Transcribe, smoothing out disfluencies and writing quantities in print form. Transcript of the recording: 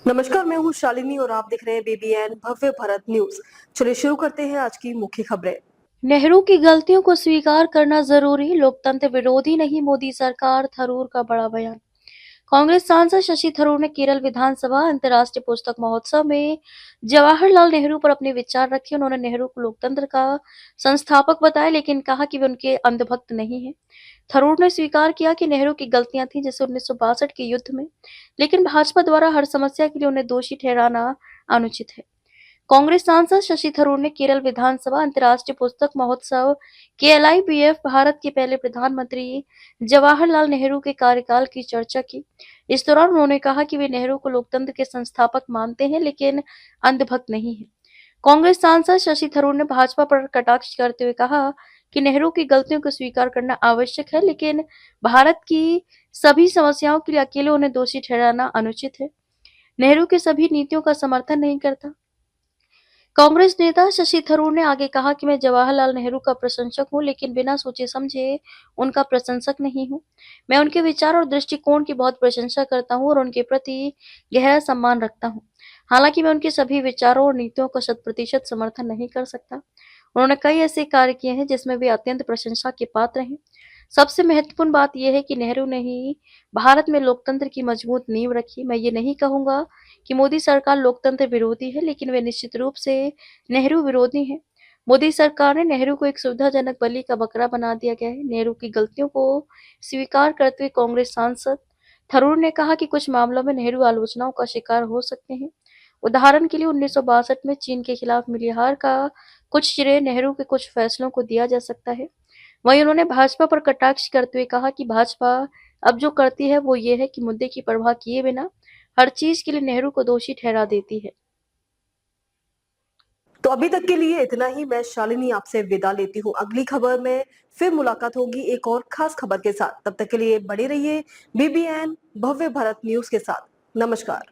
नमस्कार, मैं हूँ शालिनी और आप देख रहे हैं बीबीएन भव्य भारत न्यूज। चलिए शुरू करते हैं आज की मुख्य खबरें। नेहरू की गलतियों को स्वीकार करना जरूरी, लोकतंत्र विरोधी नहीं मोदी सरकार, थरूर का बड़ा बयान। कांग्रेस सांसद शशि थरूर ने केरल विधानसभा अंतर्राष्ट्रीय पुस्तक महोत्सव में जवाहरलाल नेहरू पर अपने विचार रखे। उन्होंने नेहरू को लोकतंत्र का संस्थापक बताया, लेकिन कहा कि वे उनके अंधभक्त नहीं हैं। थरूर ने स्वीकार किया कि नेहरू की गलतियां थीं, जैसे 1962 के युद्ध में, लेकिन भाजपा द्वारा हर समस्या के लिए उन्हें दोषी ठहराना अनुचित है। कांग्रेस सांसद शशि थरूर ने केरल विधानसभा अंतर्राष्ट्रीय पुस्तक महोत्सव केएलआईपीएफ भारत के पहले प्रधानमंत्री जवाहरलाल नेहरू के कार्यकाल की चर्चा की। इस दौरान उन्होंने कहा कि वे नेहरू को लोकतंत्र के संस्थापक मानते हैं, लेकिन अंधभक्त नहीं है। कांग्रेस सांसद शशि थरूर ने भाजपा पर कटाक्ष करते हुए कहा कि नेहरू की गलतियों को स्वीकार करना आवश्यक है, लेकिन भारत की सभी समस्याओं के लिए अकेले उन्हें दोषी ठहराना अनुचित है। नेहरू की सभी नीतियों का समर्थन नहीं करता। कांग्रेस नेता शशि थरूर ने आगे कहा कि मैं जवाहरलाल नेहरू का प्रशंसक हूं, लेकिन बिना सोचे समझे उनका प्रशंसक नहीं हूं। मैं उनके विचार और दृष्टिकोण की बहुत प्रशंसा करता हूं और उनके प्रति गहरा सम्मान रखता हूं। हालांकि मैं उनके सभी विचारों और नीतियों का 100% समर्थन नहीं कर सकता। उन्होंने कई ऐसे कार्य किए हैं जिसमें वे अत्यंत प्रशंसा के पात्र हैं। सबसे महत्वपूर्ण बात यह है कि नेहरू ने ही भारत में लोकतंत्र की मजबूत नींव रखी। मैं ये नहीं कहूंगा कि मोदी सरकार लोकतंत्र विरोधी है, लेकिन वे निश्चित रूप से नेहरू विरोधी हैं। मोदी सरकार ने नेहरू को एक सुविधाजनक बलि का बकरा बना दिया गया है। नेहरू की गलतियों को स्वीकार करते हुए कांग्रेस सांसद थरूर ने कहा कि कुछ मामलों में नेहरू आलोचनाओं का शिकार हो सकते हैं। उदाहरण के लिए 1962 में चीन के खिलाफ मिली हार का कुछ श्रेय नेहरू के कुछ फैसलों को दिया जा सकता है। वहीं उन्होंने भाजपा पर कटाक्ष करते हुए कहा कि भाजपा अब जो करती है वो ये है कि मुद्दे की परवाह किए बिना हर चीज के लिए नेहरू को दोषी ठहरा देती है। तो अभी तक के लिए इतना ही। मैं शालिनी आपसे विदा लेती हूँ। अगली खबर में फिर मुलाकात होगी एक और खास खबर के साथ। तब तक के लिए बने रहिए बीबीएन भव्य भारत न्यूज के साथ। नमस्कार।